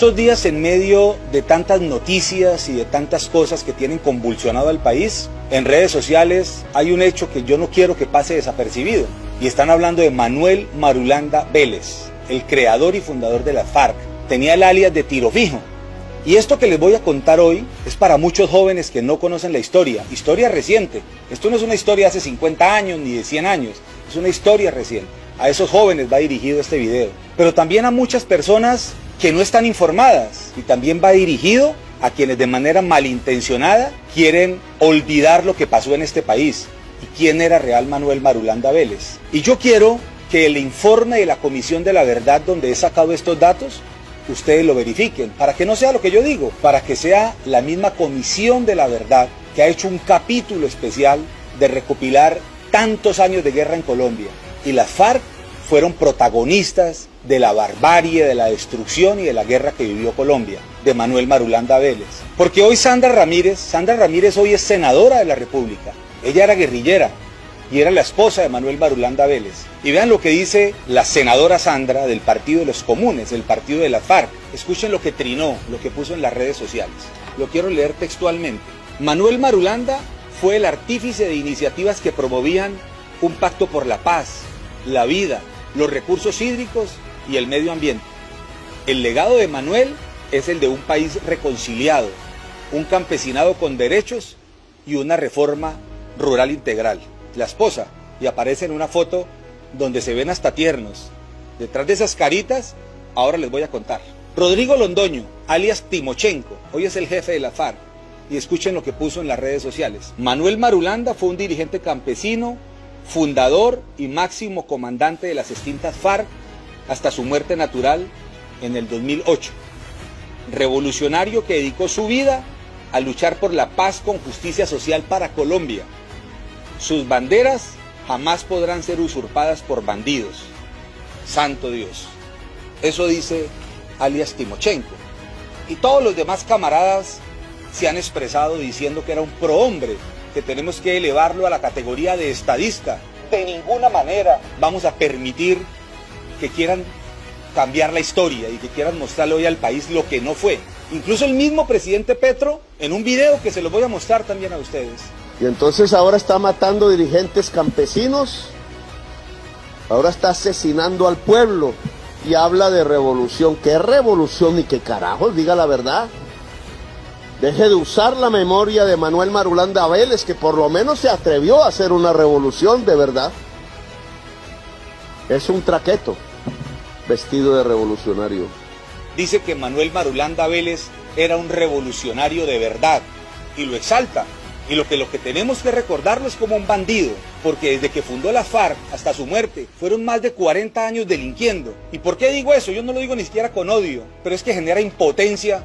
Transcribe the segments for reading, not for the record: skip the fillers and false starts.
Estos días, en medio de tantas noticias y de tantas cosas que tienen convulsionado al país, en redes sociales hay un hecho que yo no quiero que pase desapercibido. Y están hablando de Manuel Marulanda Vélez, el creador y fundador de la FARC. Tenía el alias de Tiro Fijo. Y esto que les voy a contar hoy es para muchos jóvenes que no conocen la historia reciente. Esto no es una historia de hace 50 años ni de 100 años, es una historia reciente. A esos jóvenes va dirigido este video. Pero también a muchas personas que no están informadas, y también va dirigido a quienes de manera malintencionada quieren olvidar lo que pasó en este país y quién era real Manuel Marulanda Vélez. Y yo quiero que el informe de la Comisión de la Verdad, donde he sacado estos datos, ustedes lo verifiquen, para que no sea lo que yo digo, para que sea la misma Comisión de la Verdad que ha hecho un capítulo especial de recopilar tantos años de guerra en Colombia. Y las FARC fueron protagonistas de la barbarie, de la destrucción y de la guerra que vivió Colombia, de Manuel Marulanda Vélez. Porque hoy Sandra Ramírez hoy es senadora de la República. Ella era guerrillera y era la esposa de Manuel Marulanda Vélez. Y vean lo que dice la senadora Sandra del Partido de los Comunes, del partido de la FARC. Escuchen lo que trinó, lo que puso en las redes sociales. Lo quiero leer textualmente. Manuel Marulanda fue el artífice de iniciativas que promovían un pacto por la paz, la vida, los recursos hídricos y el medio ambiente. El legado de Manuel es el de un país reconciliado, un campesinado con derechos y una reforma rural integral. La esposa, y aparece en una foto donde se ven hasta tiernos. Detrás de esas caritas, ahora les voy a contar. Rodrigo Londoño, alias Timochenko, hoy es el jefe de la FARC, y escuchen lo que puso en las redes sociales. Manuel Marulanda fue un dirigente campesino, fundador y máximo comandante de las extintas FARC hasta su muerte natural en el 2008. Revolucionario que dedicó su vida a luchar por la paz con justicia social para Colombia. Sus banderas jamás podrán ser usurpadas por bandidos. Santo Dios. Eso dice alias Timochenko. Y todos los demás camaradas se han expresado diciendo que era un prohombre, que tenemos que elevarlo a la categoría de estadista. De ninguna manera vamos a permitir que quieran cambiar la historia y que quieran mostrarle hoy al país lo que no fue. Incluso el mismo presidente Petro, en un video que se los voy a mostrar también a ustedes. Y entonces ahora está matando dirigentes campesinos, ahora está asesinando al pueblo y habla de revolución. ¿Qué revolución y qué carajos? Diga la verdad. Deje de usar la memoria de Manuel Marulanda Vélez, que por lo menos se atrevió a hacer una revolución de verdad. Es un traqueto vestido de revolucionario. Dice que Manuel Marulanda Vélez era un revolucionario de verdad y lo exalta. Y lo que tenemos que recordarlo es como un bandido, porque desde que fundó la FARC hasta su muerte fueron más de 40 años delinquiendo. ¿Y por qué digo eso? Yo no lo digo ni siquiera con odio, pero es que genera impotencia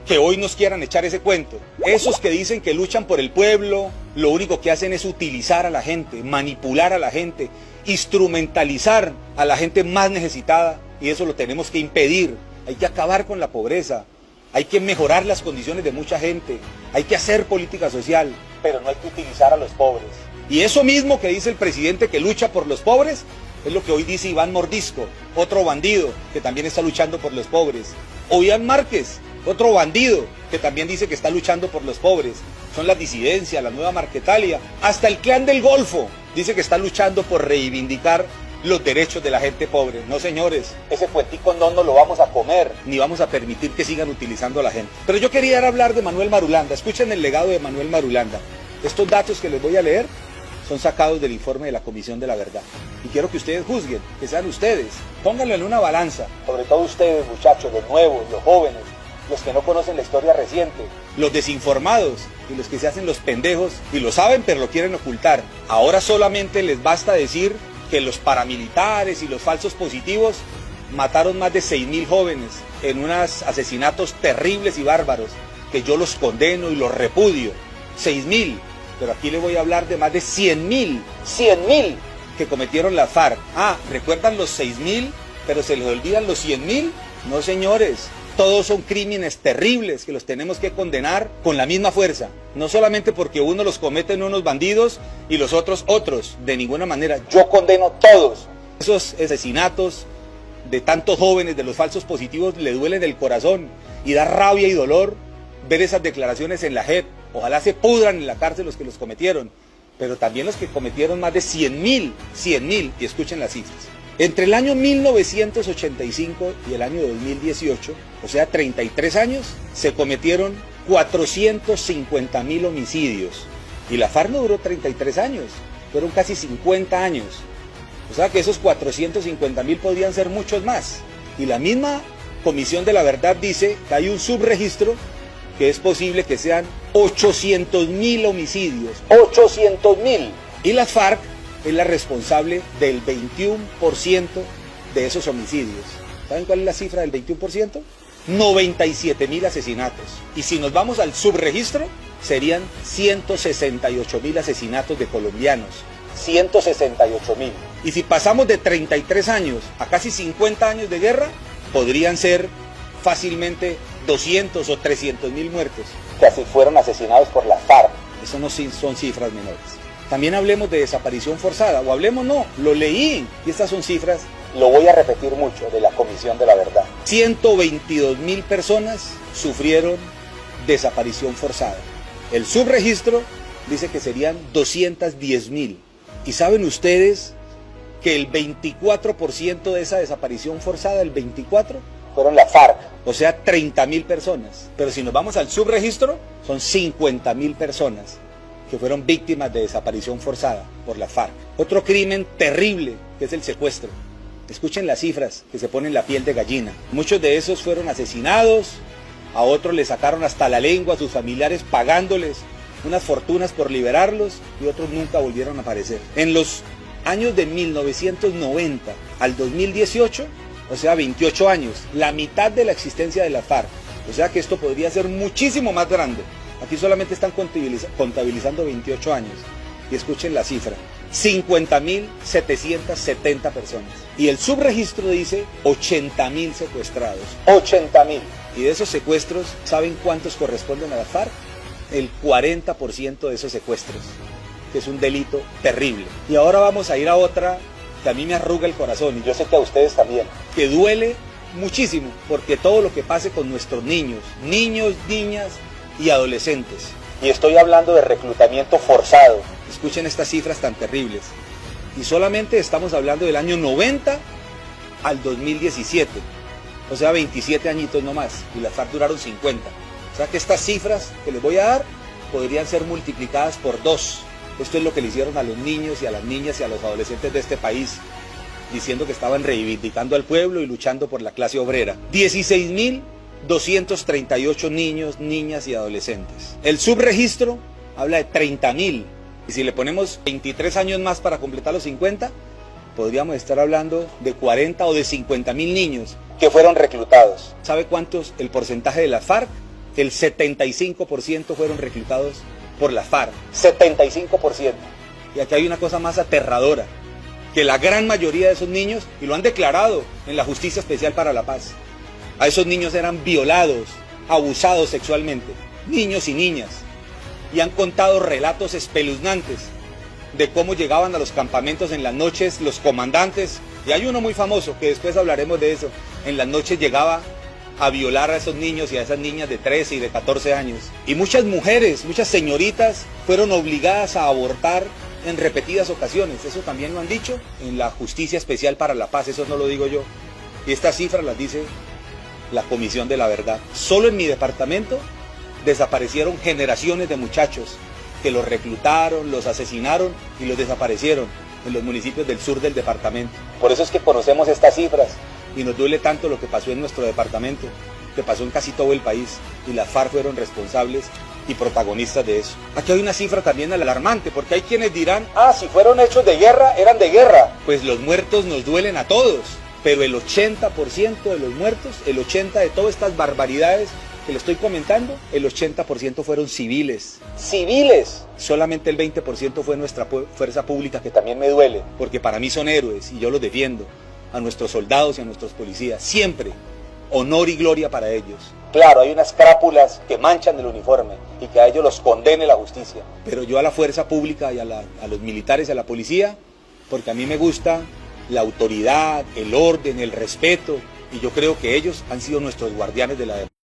que hoy nos quieran echar ese cuento. Esos que dicen que luchan por el pueblo, lo único que hacen es utilizar a la gente, manipular a la gente, instrumentalizar a la gente más necesitada, y eso lo tenemos que impedir. Hay que acabar con la pobreza, hay que mejorar las condiciones de mucha gente, hay que hacer política social, pero no hay que utilizar a los pobres. Y eso mismo que dice el presidente que lucha por los pobres, es lo que hoy dice Iván Mordisco, otro bandido que también está luchando por los pobres. O Iván Márquez, otro bandido que también dice que está luchando por los pobres. Son las disidencias, la nueva Marquetalia, hasta el clan del Golfo dice que está luchando por reivindicar los derechos de la gente pobre. No, señores, ese cuentico no nos lo vamos a comer, ni vamos a permitir que sigan utilizando a la gente. Pero yo quería hablar de Manuel Marulanda. Escuchen el legado de Manuel Marulanda. Estos datos que les voy a leer son sacados del informe de la Comisión de la Verdad. Y quiero que ustedes juzguen, que sean ustedes. Pónganlo en una balanza. Sobre todo ustedes, muchachos, los nuevos, los jóvenes, los que no conocen la historia reciente, los desinformados y los que se hacen los pendejos y lo saben pero lo quieren ocultar. Ahora solamente les basta decir que los paramilitares y los falsos positivos mataron más de 6.000 jóvenes en unos asesinatos terribles y bárbaros, que yo los condeno y los repudio. 6.000, pero aquí les voy a hablar de más de 100.000 que cometieron la FARC. ¿Recuerdan los 6.000, pero se les olvidan los 100.000? No, señores. Todos son crímenes terribles que los tenemos que condenar con la misma fuerza. No solamente porque uno los cometen unos bandidos y los otros. De ninguna manera. Yo condeno todos esos asesinatos de tantos jóvenes, de los falsos positivos, le duele en el corazón y da rabia y dolor ver esas declaraciones en la JEP. Ojalá se pudran en la cárcel los que los cometieron, pero también los que cometieron más de 100.000, y escuchen las cifras. Entre el año 1985 y el año 2018, o sea 33 años, se cometieron 450.000 homicidios. Y la FARC no duró 33 años, fueron casi 50 años. O sea que esos 450.000 podrían ser muchos más. Y la misma Comisión de la Verdad dice que hay un subregistro que es posible que sean 800.000 homicidios. 800.000. Y la FARC es la responsable del 21% de esos homicidios. ¿Saben cuál es la cifra del 21%? 97.000 asesinatos. Y si nos vamos al subregistro, serían 168.000 asesinatos de colombianos. 168.000. Y si pasamos de 33 años a casi 50 años de guerra, podrían ser fácilmente 200 o 300.000 muertos que así fueron asesinados por la FARC. Eso no son cifras menores. También hablemos de desaparición forzada, o hablemos no, lo leí, y estas son cifras, lo voy a repetir mucho, de la Comisión de la Verdad. 122.000 personas sufrieron desaparición forzada. El subregistro dice que serían 210.000. ¿Y saben ustedes que el 24% de esa desaparición forzada, el 24%, fueron la FARC? O sea, 30.000 personas. Pero si nos vamos al subregistro, son 50.000 personas que fueron víctimas de desaparición forzada por la FARC. Otro crimen terrible, que es el secuestro. Escuchen las cifras que se ponen la piel de gallina. Muchos de esos fueron asesinados, a otros les sacaron hasta la lengua, a sus familiares pagándoles unas fortunas por liberarlos, y otros nunca volvieron a aparecer. En los años de 1990 al 2018, o sea 28 años, la mitad de la existencia de la FARC. O sea que esto podría ser muchísimo más grande. Aquí solamente están contabilizando 28 años. Y escuchen la cifra: 50.770 personas. Y el subregistro dice 80.000 secuestrados. 80.000. Y de esos secuestros, ¿saben cuántos corresponden a la FARC? El 40% de esos secuestros, que es un delito terrible. Y ahora vamos a ir a otra que a mí me arruga el corazón, y yo sé que a ustedes también, que duele muchísimo, porque todo lo que pase con nuestros niños, niñas y adolescentes. Y estoy hablando de reclutamiento forzado. Escuchen estas cifras tan terribles. Y solamente estamos hablando del año 90 al 2017. O sea, 27 añitos nomás. Y las FARC duraron 50. O sea que estas cifras que les voy a dar podrían ser multiplicadas por 2. Esto es lo que le hicieron a los niños y a las niñas y a los adolescentes de este país, diciendo que estaban reivindicando al pueblo y luchando por la clase obrera. 16.238 niños, niñas y adolescentes. El subregistro habla de 30.000. Y si le ponemos 23 años más para completar los 50, podríamos estar hablando de 40 o de 50.000 niños que fueron reclutados. ¿Sabe cuánto es el porcentaje de la FARC? El 75% fueron reclutados por la FARC. 75%. Y aquí hay una cosa más aterradora, que la gran mayoría de esos niños, y lo han declarado en la Justicia Especial para la Paz, a esos niños eran violados, abusados sexualmente, niños y niñas, y han contado relatos espeluznantes de cómo llegaban a los campamentos en las noches los comandantes, y hay uno muy famoso, que después hablaremos de eso, en las noches llegaba a violar a esos niños y a esas niñas de 13 y de 14 años. Y muchas mujeres, muchas señoritas fueron obligadas a abortar en repetidas ocasiones. Eso también lo han dicho en la Justicia Especial para la Paz, eso no lo digo yo. Y estas cifras las dice la Comisión de la Verdad. Solo en mi departamento desaparecieron generaciones de muchachos que los reclutaron, los asesinaron y los desaparecieron en los municipios del sur del departamento. Por eso es que conocemos estas cifras. Y nos duele tanto lo que pasó en nuestro departamento, que pasó en casi todo el país, y las FARC fueron responsables y protagonistas de eso. Aquí hay una cifra también alarmante, porque hay quienes dirán, si fueron hechos de guerra, eran de guerra. Pues los muertos nos duelen a todos, pero el 80% de los muertos, el 80% de todas estas barbaridades que le estoy comentando, el 80% fueron civiles. ¡Civiles! Solamente el 20% fue nuestra fuerza pública, que también me duele, porque para mí son héroes y yo los defiendo. A nuestros soldados y a nuestros policías, siempre honor y gloria para ellos. Claro, hay unas crápulas que manchan el uniforme y que a ellos los condene la justicia. Pero yo a la fuerza pública y a los militares y a la policía, porque a mí me gusta la autoridad, el orden, el respeto, y yo creo que ellos han sido nuestros guardianes de la democracia.